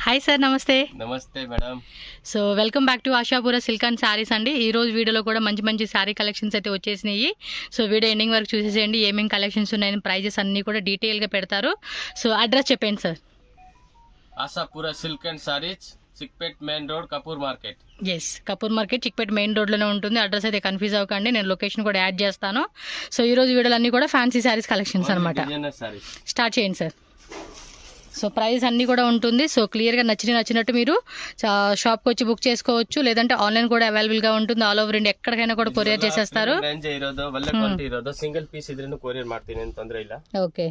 Hi sir, నమస్తే. నమస్తే madam. So welcome back to Ashapura silk and saris అండి. ఈ రోజు వీడియోలో కూడా మంచి మంచి శారీ కలెక్షన్స్ అయితే వచ్చేసినాయి. సో వీడియో ఎండింగ్ వరకు చూసేసేయండి. ఏమేమి కలెక్షన్స్ ఉన్నాయని ప్రైజెస్ అన్నీ కూడా డీటెయిల్గా పెడతారు. సో అడ్రస్ చెప్పండి sir. Ashapura silk and sarees, Chickpet main road, Kapoor market. Yes, Kapoor market Chickpet main రోడ్లోనే ఉంటుంది. అడ్రస్ అయితే కన్ఫ్యూజ్ అవ్వకండి, నేను లొకేషన్ కూడా యాడ్ చేస్తాను. సో ఈ రోజు వీడియోలు అన్నీ కూడా ఫ్యాన్సీ శారీస్ కలెక్షన్స్ అనమాట. స్టార్ట్ చేయండి సార్. సో ప్రైస్ అన్నీ కూడా ఉంటుంది. సో క్లియర్గా నచ్చినట్టు మీరు షాప్కి వచ్చి బుక్ చేసుకోవచ్చు, లేదంటే ఆన్లైన్ కూడా అవైలబుల్గా ఉంటుంది. ఆల్ ఓవర్ ఇండియా ఎక్కడికైనా కూడా కొరియర్ చేసేస్తారు. ఓకే,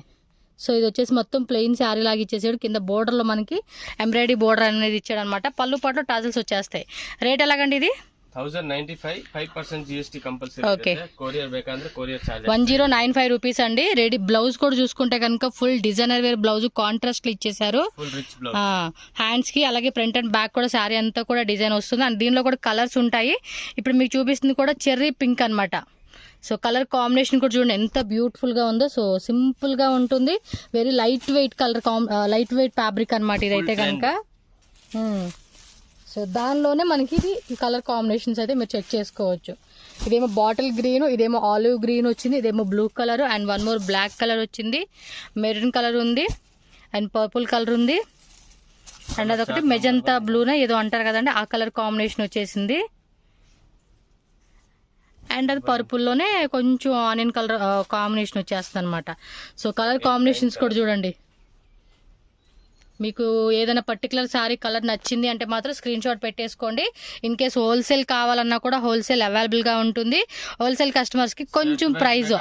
సో ఇది వచ్చేసి మొత్తం ప్లెయిన్ శారీ లాగా ఇచ్చేసాడు. కింద బోర్డర్లో మనకి ఎంబ్రాయిడరీ బోర్డర్ అనేది ఇచ్చాడు అనమాట. పళ్ళు పాటు టాజిల్స్ వచ్చేస్తాయి. రేట్ ఎలాగండి ఇది? 1095, 5% GST కంపల్సరీ. ఓకే, కొరియర్ బేకంದ್ರೆ కొరియర్ చార్జ్ 1095 రూపీస్ అండి. రెడీ బ్లౌజ్ కూడా చూసుకుంటే కనుక full designer wear blouse contrast ఇచ్చేసారు. హ్యాండ్స్ కి అలాగే ఫ్రంట్ అండ్ బ్యాక్ కూడా శారీ అంతా కూడా డిజైన్ వస్తుంది. అండ్ దీనిలో కూడా కలర్స్ ఉంటాయి. ఇప్పుడు మీకు చూపిస్తుంది కూడా చెర్రీ పింక్ అనమాట. సో కలర్ కాంబినేషన్ కూడా చూడండి ఎంత బ్యూటిఫుల్ గా ఉందో. సో సింపుల్ గా ఉంటుంది. Very light weight colour, light weight fabric అనమాట ఇదైతే కనుక. సో దానిలోనే మనకి ఇది కలర్ కాంబినేషన్స్ అయితే మీరు చెక్ చేసుకోవచ్చు. ఇదేమో బాటిల్ గ్రీన్, ఇదేమో ఆలివ్ గ్రీన్ వచ్చింది, ఇదేమో blue colour, and one more black colour వచ్చింది, మెరూన్ కలర్ ఉంది, అండ్ పర్పుల్ కలర్ ఉంది, అండ్ అదొకటి మెజంతా బ్లూనా ఏదో అంటారు కదండి, ఆ కలర్ కాంబినేషన్ వచ్చేసింది. అండ్ అది పర్పుల్లోనే కొంచెం ఆనియన్ కలర్ కాంబినేషన్ వచ్చేస్తుంది అనమాట. సో కలర్ కాంబినేషన్స్ కూడా చూడండి. మీకు ఏదైనా పర్టికులర్ శారీ కలర్ నచ్చింది అంటే మాత్రం స్క్రీన్ షాట్ పెట్టేసుకోండి. ఇన్ కేస్ హోల్సేల్ కావాలన్నా కూడా హోల్సేల్ అవైలబుల్ గా ఉంటుంది. హోల్సేల్ కస్టమర్స్ కి కొంచెం ప్రైస్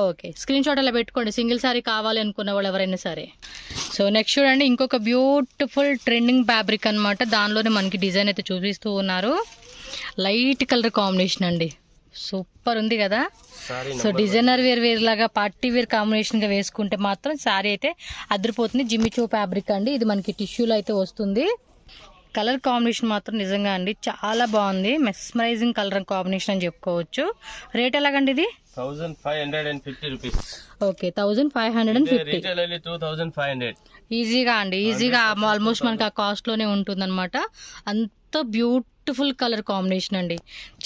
ఓకే, స్క్రీన్ షాట్ అలా పెట్టుకోండి సింగిల్ శారీ కావాలి అనుకున్న వాళ్ళు ఎవరైనా సరే. సో నెక్స్ట్ చూడండి, ఇంకొక బ్యూటిఫుల్ ట్రెండింగ్ ఫ్యాబ్రిక్ అనమాట. దానిలోనే మనకి డిజైన్ అయితే చూపిస్తూ ఉన్నారు. లైట్ కలర్ కాంబినేషన్ అండి, సూపర్ ఉంది కదా. సో డిజైనర్ వేర్ లాగా పార్టీ వేర్ కాంబినేషన్ గా వేసుకుంటే మాత్రం శారీ అయితే అదిరిపోతుంది. జిమ్మిచో ఫ్యాబ్రిక్ అండి, ఇది మనకి టిష్యూలో అయితే వస్తుంది. కలర్ కాంబినేషన్ మాత్రం నిజంగా అండి చాలా బాగుంది. మెస్మరైజింగ్ కలర్ కాంబినేషన్ అని చెప్పుకోవచ్చు. రేట్ ఎలాగండి ఇది? 1550 రూపీస్. ఓకే, 1550. 2500 ఈజీగా అండి, ఈజీగా ఆల్మోస్ట్ మనకి ఆ కాస్ట్ లోనే ఉంటుంది అనమాట. అంత బ్యూటిఫుల్ కలర్ కాంబినేషన్ అండి,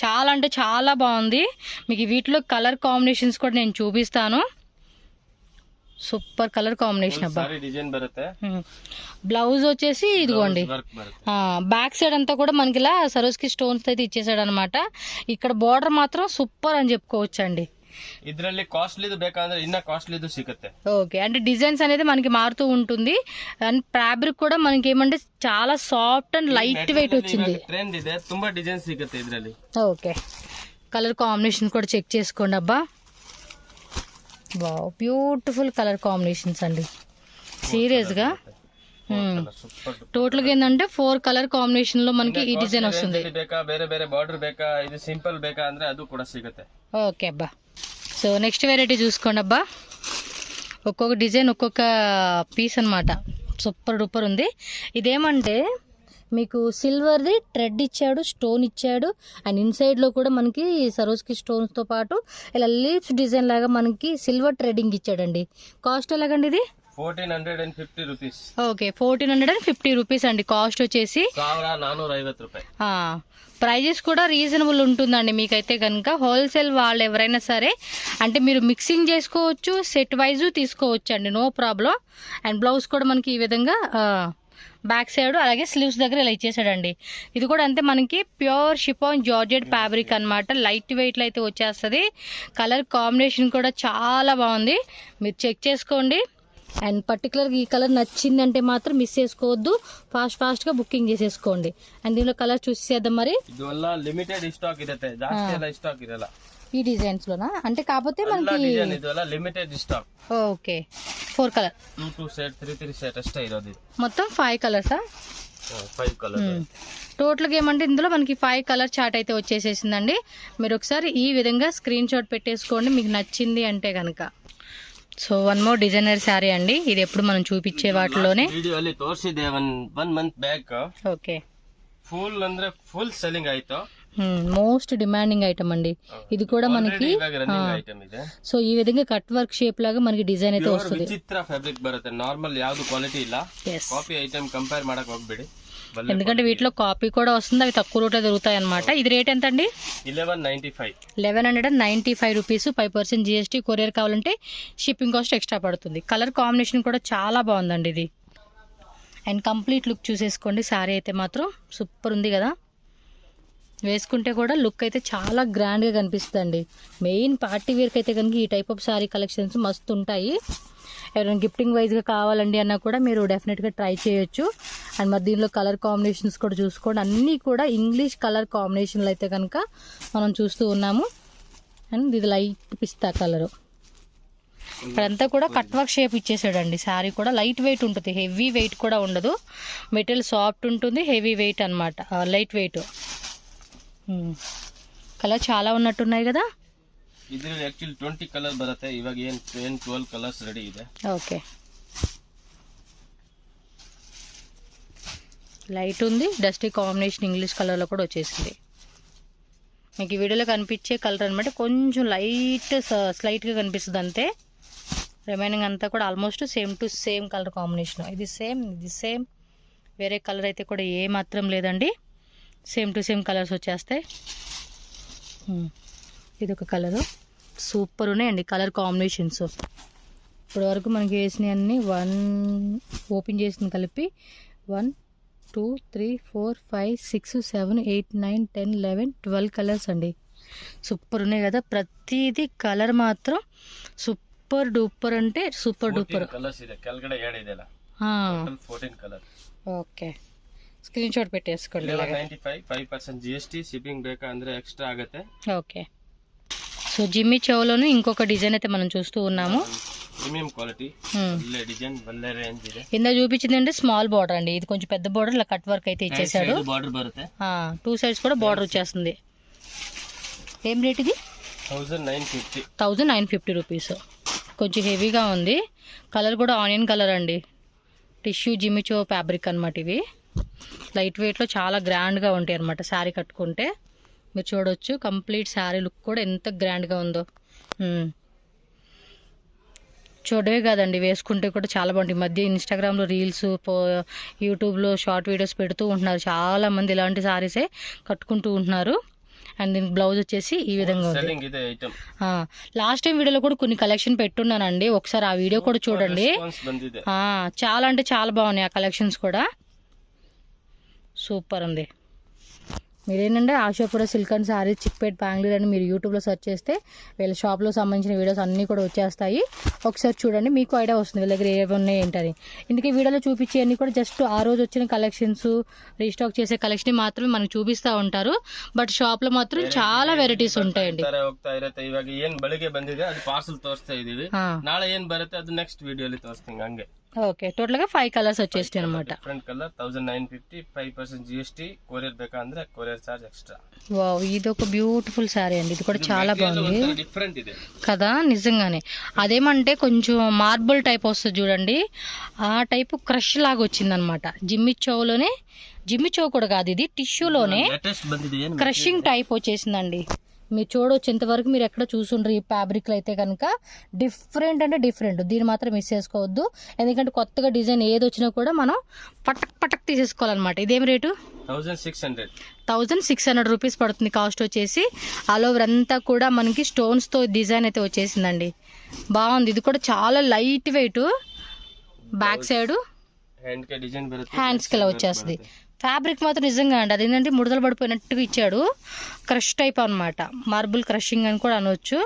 చాలా అంటే చాలా బాగుంది. మీకు వీటిలో కలర్ కాంబినేషన్స్ కూడా నేను చూపిస్తాను. సూపర్ కలర్ కాంబినేషన్ అబ్బా. బ్లౌజ్ వచ్చేసి ఇదిగోండి, బ్యాక్ సైడ్ అంతా కూడా మనకి ఇలా సరోస్కి స్టోన్స్ అయితే ఇచ్చేసాడు అనమాట. ఇక్కడ బార్డర్ మాత్రం సూపర్ అని చెప్పుకోవచ్చు అండి. ಇದರಲ್ಲಿ ಕಾಸ್ಟ್ಲಿ ಬೇಕಂದ್ರೆ ಇನ್ನ ಕಾಸ್ಟ್ಲಿ ಸಿಗುತ್ತೆ. ఓకే, అంటే డిజైన్స్ అనేది మనకి మారుతూ ఉంటుంది. అండ్ ఫ్యాబ్రిక్ కూడా మనకి ఏమంటే చాలా సాఫ్ట్ అండ్ లైట్ వెయిట్ వచ్చింది. ట్రెండ్ ಇದೆ, ತುಂಬಾ డిజైన్స్ సిಗುತ್ತೆ ಇದರಲ್ಲಿ. ఓకే, కలర్ కాంబినేషన్ కూడా చెక్ చేసుకోండి అబ్బా. వావ్, బ్యూటిఫుల్ కలర్ కాంబినేషన్స్ అండి సీరియస్ గా. టోటల్ గా ఏంటంటే 4 కలర్ కాంబినేషన్ లో మనకి ఈ డిజైన్ వస్తుంది. ಬೇರೆ ಬೇರೆ ಬಾರ್ಡರ್ ಬೇಕಾ, ಇದು సింపుల్ ಬೇಕಾ ಅಂದ್ರೆ ಅದು ಕೂಡ ಸಿಗುತ್ತೆ. ఓకే అబ్బా. సో నెక్స్ట్ వెరైటీ చూసుకోండి అబ్బా. ఒక్కొక్క డిజైన్ ఒక్కొక్క పీస్ అనమాట. సూపర్ డూపర్ ఉంది. ఇదేమంటే మీకు సిల్వర్ది థ్రెడ్ ఇచ్చాడు, స్టోన్ ఇచ్చాడు, అండ్ ఇన్సైడ్ లో కూడా మనకి సరోస్కి స్టోన్స్ తో పాటు ఇలా లీవ్స్ డిజైన్ లాగా మనకి సిల్వర్ థ్రెడ్డింగ్ ఇచ్చాడండి. కాస్ట్ ఎలాగండి ఇది? 1450 రూపీస్. ఓకే, 1450 రూపీస్ అండి కాస్ట్ వచ్చేసి. 1450 రూపాయలు. ప్రైజెస్ కూడా రీజనబుల్ ఉంటుందండి మీకైతే కనుక. హోల్సేల్ వాళ్ళు ఎవరైనా సరే అంటే మీరు మిక్సింగ్ చేసుకోవచ్చు, సెట్ వైజ్ తీసుకోవచ్చు అండి, నో ప్రాబ్లం. అండ్ బ్లౌజ్ కూడా మనకి ఈ విధంగా బ్యాక్ సైడ్ అలాగే స్లీవ్స్ దగ్గర ఇలా ఇచ్చేసాడండి. ఇది కూడా అంతే మనకి ప్యూర్ షిఫాన్ జార్జెట్ ఫ్యాబ్రిక్ అనమాట. లైట్ వెయిట్ లో అయితే వచ్చేస్తుంది. కలర్ కాంబినేషన్ కూడా చాలా బాగుంది, మీరు చెక్ చేసుకోండి. అండ్ పర్టికులర్గా ఈ కలర్ నచ్చిందంటే మాత్రం మిస్ చేసుకోవద్దు, ఫాస్ట్ గా బుకింగ్ చేసేసుకోండి. అండ్ దీనిలో కలర్ చూసేద్దాం మరి. లిమిటెడ్ స్టాక్ ఇರುತ್ತೆ, జాస్తి స్టాక్ ఇరಲ್ಲ ఈ డిజైన్స్ లోనా అంటే, కాకపోతే మనకి limited stock. Okay, 4 colour, 2 set 3 set అಷ್ಟೇ ఇರೋದು. మొత్తం 5 కలర్సా? 5 కలర్ టోటల్ గా ఏమంటే ఇందులో మనకి 5 కలర్ చార్ట్ అయితే వచ్చేసేసిందండి. మీరు ఒకసారి ఈ విధంగా స్క్రీన్ షాట్ పెట్టేసుకోండి మీకు నచ్చింది అంటే కనుక. So one more designer sari అండి, ఇది ఎప్పుడు మనం చూపించే వాటిలోనే ತೋರಿಸಿದೆ 1 ಮಂತ್ ಬ್ಯಾಕ್. ఓకే, ಫುಲ್ ಅಂದ್ರೆ ಫುಲ್ ಸೆಲ್ಲಿಂಗ್ ಆಯ್ತು. మోస్ట్ డిమాండింగ్ ఐటమ్ అండి ఇది కూడా మనకి. సో ఈ విధంగా కట్ వర్క్ షేప్ లాగా మనకి డిజైన్ అయితే వస్తుంది. ವಿಚಿತ್ರ ಫ್ಯಾಬ್ರಿಕ್ ಬರುತ್ತೆ, ನಾರ್ಮಲ್ ಯಾವ್ದು ಕ್ವಾಲಿಟಿ ಇಲ್ಲ. ಕಾಪಿ ಐಟಮ್ ಕಂಪೇರ್ ಮಾಡಕ್ ಹೋಗ್ಬೇಡಿ, ఎందుకంటే వీటిలో కాపీ కూడా వస్తుంది, అవి తక్కువ రేట్లో దొరుకుతాయి అనమాట. ఇది రేట్ ఎంత అండి? 1195 రూపీస్. 5% GST. కొరియర్ కావాలంటే షిప్పింగ్ కాస్ట్ ఎక్స్ట్రా పడుతుంది. కలర్ కాంబినేషన్ కూడా చాలా బాగుందండి ఇది. అండ్ కంప్లీట్ లుక్ చూసేసుకోండి. శారీ అయితే మాత్రం సూపర్ ఉంది కదా, వేసుకుంటే కూడా లుక్ అయితే చాలా గ్రాండ్గా కనిపిస్తుంది. మెయిన్ పార్టీ వేర్కి అయితే కనుక ఈ టైప్ ఆఫ్ శారీ కలెక్షన్స్ మస్తు ఉంటాయి. ఎవరైనా గిఫ్టింగ్ వైజ్గా కావాలండి అన్నా కూడా మీరు డెఫినెట్గా ట్రై చేయొచ్చు. అండ్ మరి దీనిలో కలర్ కాంబినేషన్స్ కూడా చూసుకోండి, అన్నీ కూడా ఇంగ్లీష్ కలర్ కాంబినేషన్లు అయితే కనుక మనం చూస్తూ ఉన్నాము. అండ్ ఇది లైట్ పిస్తా కలరు. ఇక్కడంతా కూడా కట్ వర్క్ షేప్ ఇచ్చేసాడండి. శారీ కూడా లైట్ వెయిట్ ఉంటుంది, హెవీ వెయిట్ కూడా ఉండదు. మెటీరియల్ సాఫ్ట్ ఉంటుంది, హెవీ వెయిట్ అనమాట, లైట్ వెయిట్. కలర్ చాలా ఉన్నట్టున్నాయి కదా. ಇದರಲ್ಲಿ ಆಕ್ಚುಲಿ 20 ಕಲರ್ ಬರುತ್ತೆ, ಇವಾಗ ಏನು 12 ಕಲರ್ಸ್ ರೆಡಿ ಇದೆ. ఓకే, లైట్ ఉంది, డస్టీ కాంబినేషన్ ఇంగ్లీష్ కలర్లో కూడా వచ్చేసింది. మీకు ఈ వీడియోలో కనిపించే కలర్ అనమాట, కొంచెం లైట్ స్లైట్గా కనిపిస్తుంది అంతే. రిమైనింగ్ అంతా కూడా almost same to same colour combination. ఇది సేమ్, ఇది సేమ్, వేరే కలర్ అయితే కూడా ఏ మాత్రం లేదండి, సేమ్ టు సేమ్ కలర్స్ వచ్చేస్తాయి. ఇది ఒక కలరు, సూపర్ ఉన్నాయండి కలర్ కాంబినేషన్స్. ఇప్పటి వరకు మనకి వేసినవి అన్నీ ఓపెన్ చేసిన కలిపి 1 2 3 4 5 6 7 8 9 10 11 12 కలర్స్ అండి. సూపర్ ఉన్నాయి కదా, ప్రతిదీ కలర్ మాత్రం సూపర్ డూపర్ అంటే super duper. Okay, screen shot పెట్టేసుకోండి. 5% GST, ಶಿಪ್ಪಿಂಗ್ ಬೇಕಾ ಅಂದ್ರೆ ಎಕ್ಸ್ಟ್ರಾ ಆಗುತ್ತೆ. ఓకే, సో జిమ్మి చౌలోను ఇంకొక డిజైన్ అయితే మనం చూస్తూ ఉన్నాము. ప్రీమియం క్వాలిటీ, ఒಳ್ಳೆ డిజైన్, ఒಳ್ಳೆ రేంజ్ ಇದೆ. ఇందా చూపించింది అంటే స్మాల్ బార్డర్ అండి, ఇది కొంచెం పెద్ద బార్డర్, ఇలా కట్ వర్క్ అయితే ఇచ్చేసాడు. బార్డర్ బರುತ್ತೆ, 2 సైడ్స్ కూడా బార్డర్ వచ్చేస్తుంది. ఏం రేట్ ఇది? 1950 రూపీస్. కొంచెం హెవీగా ఉంది. కలర్ కూడా ఆనియన్ కలర్ అండి, టిష్యూ జిమ్మిచో ఫ్యాబ్రిక్ అనమాట. ఇవి లైట్ వెయిట్లో చాలా గ్రాండ్గా ఉంటాయి అనమాట. శారీ కట్టుకుంటే మీరు చూడవచ్చు, కంప్లీట్ శారీ లుక్ కూడా ఎంత గ్రాండ్గా ఉందో. చూడవే కాదండి, వేసుకుంటే కూడా చాలా బాగుంటుంది. ఈ మధ్య ఇన్స్టాగ్రామ్లో రీల్స్, యూట్యూబ్లో షార్ట్ వీడియోస్ పెడుతూ ఉంటున్నారు చాలామంది, ఇలాంటి శారీసే కట్టుకుంటూ ఉంటున్నారు. అండ్ దీనికి బ్లౌజ్ వచ్చేసి ఈ విధంగా ఉంది. లాస్ట్ టైం వీడియోలో కూడా కొన్ని కలెక్షన్ పెట్టున్నానండి, ఒకసారి ఆ వీడియో కూడా చూడండి. చాలా అంటే చాలా బాగున్నాయి ఆ కలెక్షన్స్ కూడా, సూపర్ ఉంది. మీరేంటంటే ఆశాపుర సిల్క్ అండ్ శారీ చిక్పేట్ బెంగళూరు అని మీరు యూట్యూబ్లో సెర్చ్ చేస్తే వీళ్ళ షాప్లో సంబంధించిన వీడియోస్ అన్నీ కూడా వచ్చేస్తాయి. ఒకసారి చూడండి, మీకు ఐడియా వస్తుంది వీళ్ళ దగ్గర ఏవి ఉన్నాయి ఏంటని. ఇందుకే వీడియోలో చూపించే అన్నీ కూడా జస్ట్ ఆ రోజు వచ్చిన కలెక్షన్స్, రీస్టాక్ చేసే కలెక్షన్ మాత్రమే మనకు చూపిస్తూ ఉంటారు. బట్ షాప్లో మాత్రం చాలా వెరైటీస్ ఉంటాయండి. ಇವಾಗ ಏನ್ ಬೆಳಿಗ್ಗೆ ಬಂದಿದೆ ಅದು ಪಾರ್ಸಲ್ ತೋರಿಸ್ತಾ ಇದೀವಿ, ನಾಳೆ ಏನ್ ಬರುತ್ತೆ ಅದು ನೆಕ್ಸ್ಟ್ ವಿಡಿಯೋಲಿ ತೋರಿಸ್ತೀನಿ ಹಂಗೆ. ఓకే, టోటల్ గా 5 కలర్స్ వచ్చేస్తాయి అనమాట. Different colour 1950, 5% GST. కొరియర్ ಬೇಕಾ ಅಂದ್ರೆ కొరియర్ చార్జ్ ఎక్స్ట్రా. వావ్, ఇది ఒక బ్యూటిఫుల్ సారీ అండి, ఇది కూడా చాలా బాగుంది డిఫరెంట్ ಇದೆ కదా నిజంగానే. అదేమంటే కొంచెం మార్బుల్ టైప్ వస్తుంది చూడండి, ఆ టైప్ క్రష్ లాగా వచ్చింది అనమాట. జిమ్మి చౌ కూడా కాదు, ఇది టిష్యూలోనే క్రషింగ్ టైప్ వచ్చేసిందండి. మీరు చూడవచ్చు, ఇంతవరకు మీరు ఎక్కడ చూసుండ్రు ఈ ఫ్యాబ్రిక్లో అయితే కనుక డిఫరెంట్ అంటే డిఫరెంట్. దీన్ని మాత్రం మిస్ చేసుకోవద్దు, ఎందుకంటే కొత్తగా డిజైన్ ఏది వచ్చినా కూడా మనం పటక్ తీసేసుకోవాలన్నమాట. ఇదేం రేటు? 1600 రూపీస్ పడుతుంది కాస్ట్ వచ్చేసి. ఆల్ ఓవర్ అంతా కూడా మనకి స్టోన్స్తో డిజైన్ అయితే వచ్చేసిందండి, బాగుంది. ఇది కూడా చాలా లైట్ వెయిట్, బ్యాక్ సైడ్ హ్యాండ్స్కి ఇలా వచ్చేస్తుంది. ఫ్యాబ్రిక్ మాత్రం నిజంగా అండి, అదేంటంటే ముడతలు పడిపోయినట్టుగా ఇచ్చాడు, క్రష్ టైప్ అనమాట, మార్బుల్ క్రషింగ్ అని కూడా అనవచ్చు.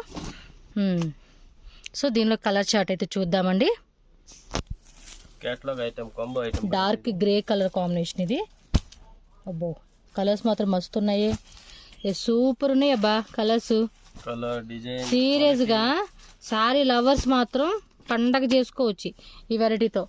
సో దీనిలో కలర్ చార్ట్ అయితే చూద్దామండి. డార్క్ గ్రే కలర్ కాంబినేషన్ ఇది. అబ్బో, కలర్స్ మాత్రం మస్తు ఉన్నాయి, సూపర్ ఉన్నాయి అబ్బా కలర్స్. సీరియస్గా శారీ లవర్స్ మాత్రం పండగ చేసుకోవచ్చు ఈ వెరైటీతో,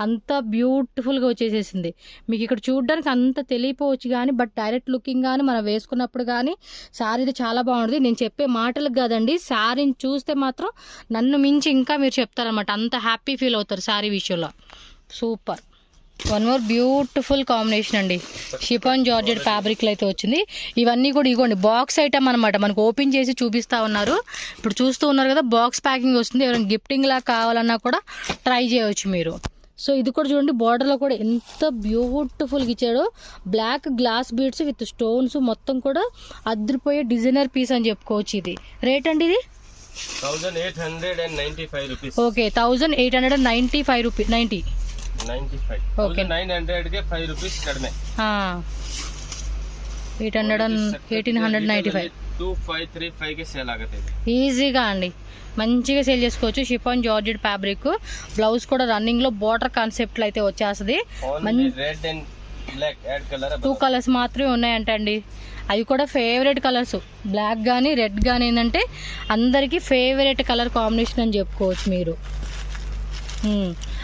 అంత బ్యూటిఫుల్గా వచ్చేసేసింది. మీకు ఇక్కడ చూడడానికి అంత తెలియపోవచ్చు కానీ బట్ డైరెక్ట్ లుకింగ్ కానీ మనం వేసుకున్నప్పుడు కానీ శారీ చాలా బాగుంటుంది. నేను చెప్పే మాటలకు కాదండి, శారీని చూస్తే మాత్రం నన్ను మించి ఇంకా మీరు చెప్తారనమాట, అంత హ్యాపీ ఫీల్ అవుతారు శారీ విషయంలో. Super. One more beautiful combination అండి, షిఫాన్ జార్జెట్ ఫ్యాబ్రిక్లో అయితే వచ్చింది. ఇవన్నీ కూడా ఇగోండి బాక్స్ ఐటమ్ అనమాట, మనకు ఓపెన్ చేసి చూపిస్తా ఉన్నారు. ఇప్పుడు చూస్తూ ఉన్నారు కదా, బాక్స్ ప్యాకింగ్ వస్తుంది. ఎవరైనా గిఫ్టింగ్ లా కావాలన్నా కూడా ట్రై చేయవచ్చు మీరు. సో ఇది కూడా చూడండి, బార్డర్లో కూడా ఎంత బ్యూటిఫుల్గా ఇచ్చాడో. Black glass beads with stones, మొత్తం కూడా అదిరిపోయే డిజైనర్ పీస్ అని చెప్పుకోవచ్చు. ఇది రేట్ అండి ఇది 1895 రూపీస్. Okay, 1895 rupees. 900 ಗೆ 5 ರೂಪೀಸ್ ಕಡಿಮೆ. 1895 2535 ಗೆ ಸೇಲ್ ಆಗುತ್ತೆ. ఈజీగా అండి, మంచిగా సేల్ చేసుకోవచ్చు. షిఫాన్ జార్జెట్ ఫ్యాబ్రిక్, బ్లౌజ్ కూడా రన్నింగ్ లో బార్డర్ కాన్సెప్ట్ లో అయితే వచ్చేస్తుంది. రెడ్ అండ్ బ్లాక్ యాడ్ కలర్, 2 కలర్స్ మాత్రమే ఉన్నాయంట అండి. అవి కూడా ఫేవరెట్ కలర్స్, బ్లాక్ కానీ రెడ్ కానీ ఏంటంటే అందరికీ ఫేవరెట్ కలర్ కాంబినేషన్ అని చెప్పుకోవచ్చు మీరు.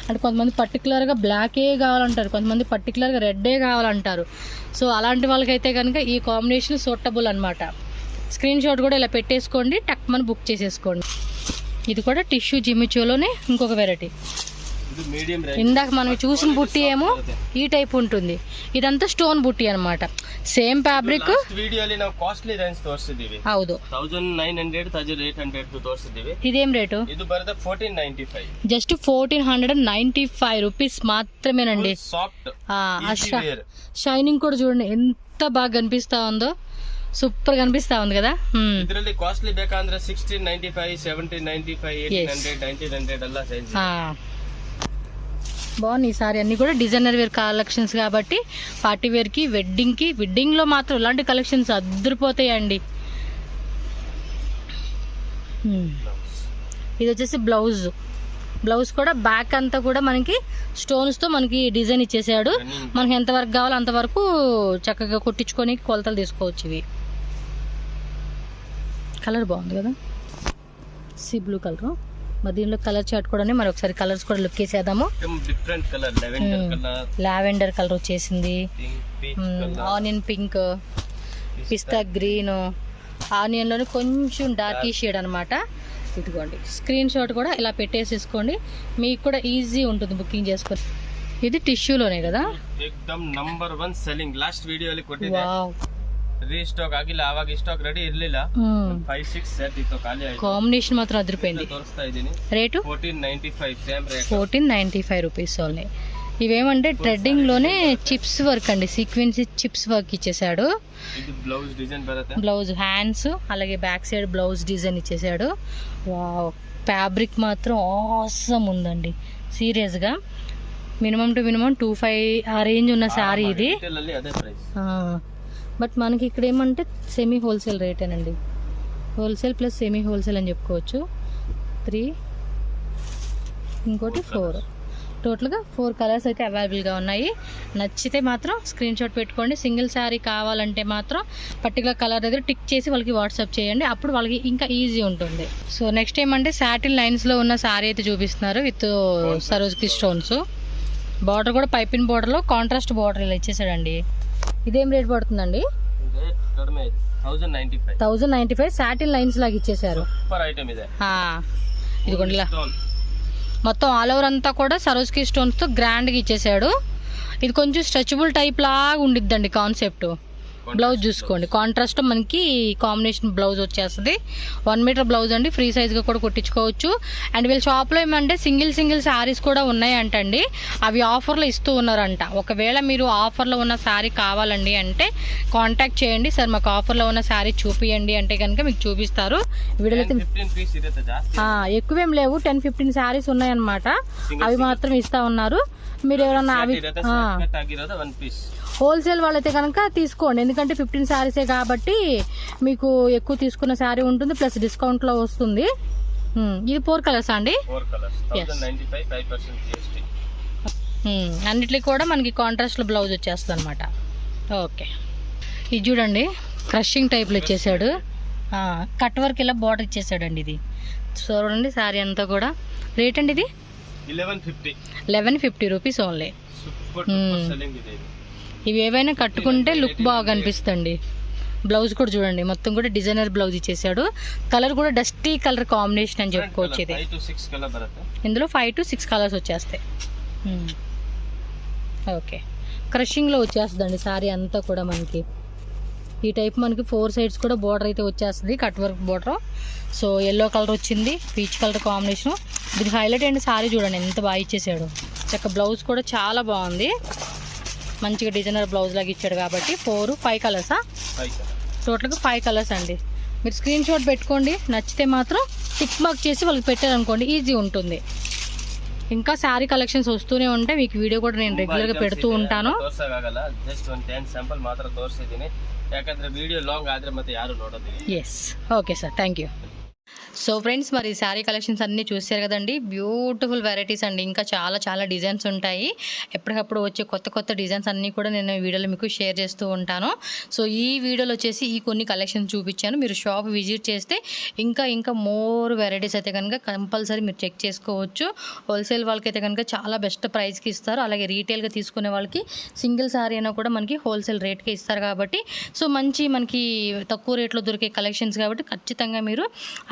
అంటే కొంతమంది పర్టికులర్గా బ్లాకే కావాలంటారు, కొంతమంది పర్టికులర్గా రెడ్డే కావాలంటారు. సో అలాంటి వాళ్ళకైతే కనుక ఈ కాంబినేషన్ సూటబుల్ అనమాట. స్క్రీన్ షాట్ కూడా ఇలా పెట్టేసుకోండి, టక్ మన బుక్ చేసేసుకోండి. ఇది కూడా టిష్యూ జిమ్మిచోలోనే ఇంకొక వెరైటీ. ఇందాక మనం చూసిన బుట్టి ఏమో ఈ టైప్ ఉంటుంది, ఇదంతా స్టోన్ బుట్టి అనమాట. Same fabric. ವಿಡಿಯೋಲಿ ನಾವು ಕಾಸ್ಟ್ಲಿ ರೇಂಜ್ ತೋರಿಸಿದೀವಿ. ಹೌದು, 1900 1800 ತೋರಿಸಿದೀವಿ. ఇదేం రేటు? ఇది బರುತ್ತೆ 1495. జస్ట్ 1495 రూపీస్ మాత్రమేనండి. సాఫ్ట్ షైనింగ్ కూడా చూడండి ఎంత బాగా కనిపిస్తా ఉందో, సూపర్ కనిపిస్తా ఉంది కదా. ಇದರಲ್ಲಿ ಕಾಸ್ಟ್ಲಿ ಬೇಕಂದ್ರೆ 1695 1795 1800 1900 ಎಲ್ಲ ಸೈಜ್ బాగుంది. ఈసారి అన్ని కూడా డిజైనర్ వేర్ కలెక్షన్స్ కాబట్టి పార్టీ వేర్కి, వెడ్డింగ్లో మాత్రం ఇలాంటి కలెక్షన్స్ అద్దరిపోతాయండి. ఇది వచ్చేసి బ్లౌజ్ కూడా బ్యాక్ అంతా కూడా మనకి స్టోన్స్తో మనకి డిజైన్ ఇచ్చేసాడు. మనకి ఎంతవరకు కావాలో అంతవరకు చక్కగా కుట్టించుకొని కొలతలు తీసుకోవచ్చు. ఇవి కలర్ బాగుంది కదా, సీ బ్లూ కలర్. మరి దీనిలో కలర్ చార్ట్ కూడా మరి ఒకసారి కలర్స్ కూడా లుక్ వేసేద్దాము. డిఫరెంట్ కలర్, లావెండర్ కలర్ వచ్చేసింది, onion pink, pista green, onion లోనే కొంచెం డార్కీ షేడ్ అనమాట. ఇదిగోండి స్క్రీన్ షాట్ కూడా ఇలా పెట్టేసేసుకోండి, మీకు కూడా ఈజీ ఉంటుంది బుకింగ్ చేసుకొని. ఇది టిష్యూలోనే కదా, ಏಕದಮ್ ನಂಬರ್ 1 ಸೆಲ್ಲಿಂಗ್. ಲಾಸ್ಟ್ ವಿಡಿಯೋಲಿ ಕೊಟ್ಟಿದ್ದೆ, ರೀಸ್ಟಾಕ್ ಆಗಿಲ್ಲ, ಆವಾಗ ಸ್ಟಾಕ್ ರೆಡಿ ಇರಲಿಲ್ಲ. 5-6 ಸೆಟ್ ಇತ್ತು, ಖಾಲಿ ಆಯ್ತು. కాంబినేషన్ మాత్రం అదిరిపోయింది. తోరిస్తా ఇదిని rate 1495, same rate 1495 rupees only. ఇవేమంటే ట్రెడ్డింగ్ లోనే చిప్స్ వర్క్ అండి, సీక్వెన్స్ చిప్స్ వర్క్ ఇచ్చేసాడు. ఇది బ్లౌజ్ డిజైన్ బರುತ್ತೆ, బ్లౌజ్ హ్యాండ్స్ అలాగే బ్యాక్ సైడ్ బ్లౌజ్ డిజైన్ ఇచ్చేసాడు. వావ్, ఫ్యాబ్రిక్ మాత్రం ఆసమ్ ఉందండి సీరియస్గా. మినిమం టు మినిమం 25 ఆ రేంజ్ ఉన్న శారీ ఇది. అదే ప్రైస్. బట్ మనకి ఇక్కడ ఏమంటే సెమీ హోల్సేల్ రేటేనండి, హోల్సేల్ ప్లస్ సెమీ హోల్సేల్ అని చెప్పుకోవచ్చు. 3 ఇంకోటి 4, టోటల్గా 4 కలర్స్ అయితే అవైలబుల్గా ఉన్నాయి. నచ్చితే మాత్రం స్క్రీన్ షాట్ పెట్టుకోండి. సింగిల్ శారీ కావాలంటే మాత్రం పర్టికులర్ కలర్ దగ్గర టిక్ చేసి వాళ్ళకి వాట్సాప్ చేయండి, అప్పుడు వాళ్ళకి ఇంకా ఈజీ ఉంటుంది. సో నెక్స్ట్ ఏమంటే సాటిన్ లైన్స్లో ఉన్న శారీ అయితే చూపిస్తున్నారు విత్ సరోజ్కి స్టోన్స్. బార్డర్ కూడా పైపిన్ బార్డర్లో కాంట్రాస్ట్ బార్డర్ ఇలా ఇచ్చేసాడండి. ఇదేం రేట్ పడుతుందండి? 1095 సాటిన్ లైన్స్ లాగా ఇచ్చేసారు. ఇదిగోండి మొత్తం ఆల్ ఓవర్ అంతా కూడా సరోజ్కి స్టోన్స్ తో గ్రాండ్ గా ఇచ్చేసాడు. ఇది కొంచెం స్ట్రెచబుల్ టైప్ లాగా ఉండిద్దండి కాన్సెప్ట్. బ్లౌజ్ చూసుకోండి, కాంట్రాస్ట్ మనకి కాంబినేషన్ బ్లౌజ్ వచ్చేస్తుంది. 1 మీటర్ బ్లౌజ్ అండి, ఫ్రీ సైజ్గా కూడా కుట్టించుకోవచ్చు. అండ్ వీళ్ళ షాప్లో ఏమంటే సింగిల్ శారీస్ కూడా ఉన్నాయంటండి, అవి ఆఫర్లో ఇస్తూ ఉన్నారంట. ఒకవేళ మీరు ఆఫర్లో ఉన్న శారీ కావాలండి అంటే కాంటాక్ట్ చేయండి, సార్ మాకు ఆఫర్లో ఉన్న శారీ చూపియండి అంటే కనుక మీకు చూపిస్తారు. వీడియోలో ఎక్కువేం లేవు, 10-15 శారీస్ ఉన్నాయన్నమాట, అవి మాత్రం ఇస్తా ఉన్నారు. మీరు ఎవరన్నా అవి హోల్సేల్ వాళ్ళైతే కనుక తీసుకోండి, ఎందుకంటే 15 శారీసే కాబట్టి మీకు ఎక్కువ తీసుకున్న శారీ ఉంటుంది, ప్లస్ డిస్కౌంట్లో వస్తుంది. ఇది 4 కలర్స్ అండి, అన్నిటికీ కూడా మనకి కాంట్రాస్ట్లో బ్లౌజ్ వచ్చేస్తుంది అనమాట. ఓకే, ఇది చూడండి క్రషింగ్ టైప్లో ఇచ్చేసాడు, కట్ వర్క్ ఇలా బార్డర్ ఇచ్చేసాడండి. ఇది చూడండి శారీ అంతా కూడా. రేట్ అండి ఇది 1150 రూపీస్ ఓన్లీ. ఇవి ఏవైనా కట్టుకుంటే లుక్ బాగా కనిపిస్తుంది. బ్లౌజ్ కూడా చూడండి మొత్తం కూడా డిజైనర్ బ్లౌజ్ ఇచ్చేసాడు. కలర్ కూడా డస్టీ కలర్ కాంబినేషన్ అని చెప్పుకోవచ్చు. ఇది ఇందులో 5 to 6 కలర్స్ వచ్చేస్తాయి. ఓకే, క్రషింగ్లో వచ్చేస్తుందండి శారీ అంతా కూడా మనకి. ఈ టైప్ మనకి 4 సైడ్స్ కూడా బోర్డర్ అయితే వచ్చేస్తుంది, cut work border. So yellow colour వచ్చింది, పీచ్ కలర్ కాంబినేషన్. దీనికి హైలైట్ అండి శారీ చూడండి ఎంత బాగా ఇచ్చేసాడు. చక్క బ్లౌజ్ కూడా చాలా బాగుంది, మంచిగా డిజైనర్ బ్లౌజ్ లాగా ఇచ్చాడు కాబట్టి 5 కలర్సా? టోటల్గా 5 కలర్స్ అండి. మీరు స్క్రీన్ షాట్ పెట్టుకోండి, నచ్చితే మాత్రం టిక్ మార్క్ చేసి వాళ్ళకి పెట్టారనుకోండి ఈజీ ఉంటుంది. ఇంకా శారీ కలెక్షన్స్ వస్తూనే ఉంటాయి, మీకు వీడియో కూడా నేను రెగ్యులర్గా పెడుతూ ఉంటాను. ಜಸ್ಟ್ ಒಂದು 10 ಸ್ಯಾಂಪಲ್ ಮಾತ್ರ ತೋರಿಸಿದ್ದೀನಿ, ಯಾಕಂದ್ರೆ ವಿಡಿಯೋ ಲಾಂಗ್ ಆದ್ರೆ ಮತ್ತೆ ಯಾರು ನೋಡೋದಿಲ್ಲ. Yes, okay sir, thank you. So friends, మరి శారీ కలెక్షన్స్ అన్నీ చూసారు కదండి, బ్యూటిఫుల్ వెరైటీస్ అండి. ఇంకా చాలా చాలా డిజైన్స్ ఉంటాయి, ఎప్పటికప్పుడు వచ్చే కొత్త కొత్త డిజైన్స్ అన్నీ కూడా నేను ఈ వీడియోలో మీకు షేర్ చేస్తూ ఉంటాను. సో ఈ వీడియోలో వచ్చేసి ఈ కొన్ని కలెక్షన్స్ చూపించాను. మీరు షాప్ విజిట్ చేస్తే ఇంకా ఇంకా మోర్ వెరైటీస్ అయితే కనుక కంపల్సరీ మీరు చెక్ చేసుకోవచ్చు. హోల్సేల్ వాళ్ళకైతే కనుక చాలా బెస్ట్ ప్రైస్కి ఇస్తారు, అలాగే రీటైల్గా తీసుకునే వాళ్ళకి సింగిల్ శారీ అయినా కూడా మనకి హోల్సేల్ రేట్కి ఇస్తారు కాబట్టి సో మంచి మనకి తక్కువ రేట్లో దొరికే కలెక్షన్స్ కాబట్టి ఖచ్చితంగా మీరు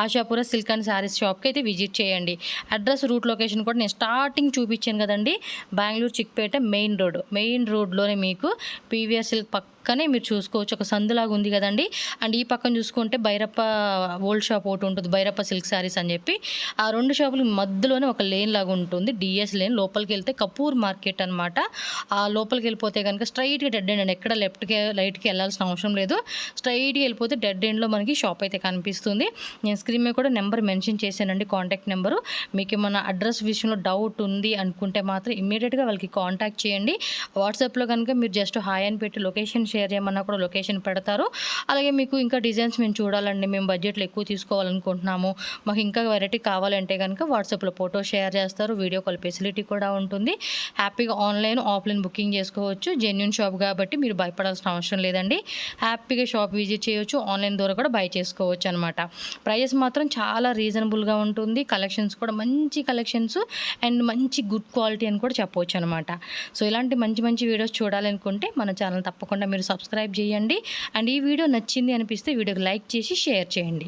ఆశాపుర సిల్క్ అండ్ శారీస్ షాప్కి అయితే విజిట్ చేయండి. అడ్రస్, రూట్, లొకేషన్ కూడా నేను స్టార్టింగ్ చూపించాను కదండి, బెంగళూరు చిక్పేట మెయిన్ రోడ్లోనే మీకు పీవీఆర్ సిల్క్ పక్కనే మీరు చూసుకోవచ్చు. ఒక సందులాగా ఉంది కదండి. అండ్ ఈ పక్కన చూసుకుంటే భైరప్ప ఓల్డ్ షాప్ ఒకటి ఉంటుంది, భైరప్ప సిల్క్ శారీస్ అని చెప్పి. ఆ 2 షాపుల మధ్యలోనే ఒక లేన్ లాగా ఉంటుంది, డిఎస్ లేన్. లోపలికి వెళ్తే కపూర్ మార్కెట్ అనమాట. ఆ లోపలికి వెళ్ళిపోతే కనుక స్ట్రైట్గా డెడ్ ఎండ్ అండి, ఎక్కడ లెఫ్ట్కి రైట్కి వెళ్ళాల్సిన అవసరం లేదు. స్ట్రైట్గా వెళ్ళిపోతే డెడ్ ఎండ్లో మనకి షాప్ అయితే కనిపిస్తుంది. నేను స్క్రీన్ మీద కూడా నెంబర్ మెన్షన్ చేశానండి, కాంటాక్ట్ నెంబరు. మీకు ఏమన్నా అడ్రస్ విషయంలో డౌట్ ఉంది అనుకుంటే మాత్రం ఇమ్మీడియట్గా వాళ్ళకి కాంటాక్ట్ చేయండి. వాట్సాప్లో కనుక మీరు జస్ట్ హాయ్ అని పెట్టి లొకేషన్ షేర్ చేయమన్నా కూడా లొకేషన్ పెడతారు. అలాగే మీకు ఇంకా డిజైన్స్ మేము చూడాలండి, మేము బడ్జెట్లో ఎక్కువ తీసుకోవాలనుకుంటున్నాము, మాకు ఇంకా వెరైటీ కావాలంటే కనుక వాట్సాప్లో ఫోటో షేర్ చేస్తారు, వీడియో కాల్ ఫెసిలిటీ కూడా ఉంటుంది. హ్యాపీగా ఆన్లైన్, ఆఫ్లైన్ బుకింగ్ చేసుకోవచ్చు. జెన్యూన్ షాప్ కాబట్టి మీరు భయపడాల్సిన అవసరం లేదండి, హ్యాపీగా షాప్ విజిట్ చేయొచ్చు, ఆన్లైన్ ద్వారా కూడా బై చేసుకోవచ్చు అనమాట. ప్రైజెస్ మాత్రం చాలా రీజనబుల్గా ఉంటుంది, కలెక్షన్స్ కూడా మంచి కలెక్షన్స్ అండ్ మంచి గుడ్ క్వాలిటీ అని కూడా చెప్పవచ్చు అనమాట. సో ఇలాంటి మంచి మంచి వీడియోస్ చూడాలనుకుంటే మన ఛానల్ తప్పకుండా మీరు సబ్స్క్రైబ్ చేయండి. అండ్ ఈ వీడియో నచ్చింది అనిపిస్తే వీడియోకి లైక్ చేసి షేర్ చేయండి.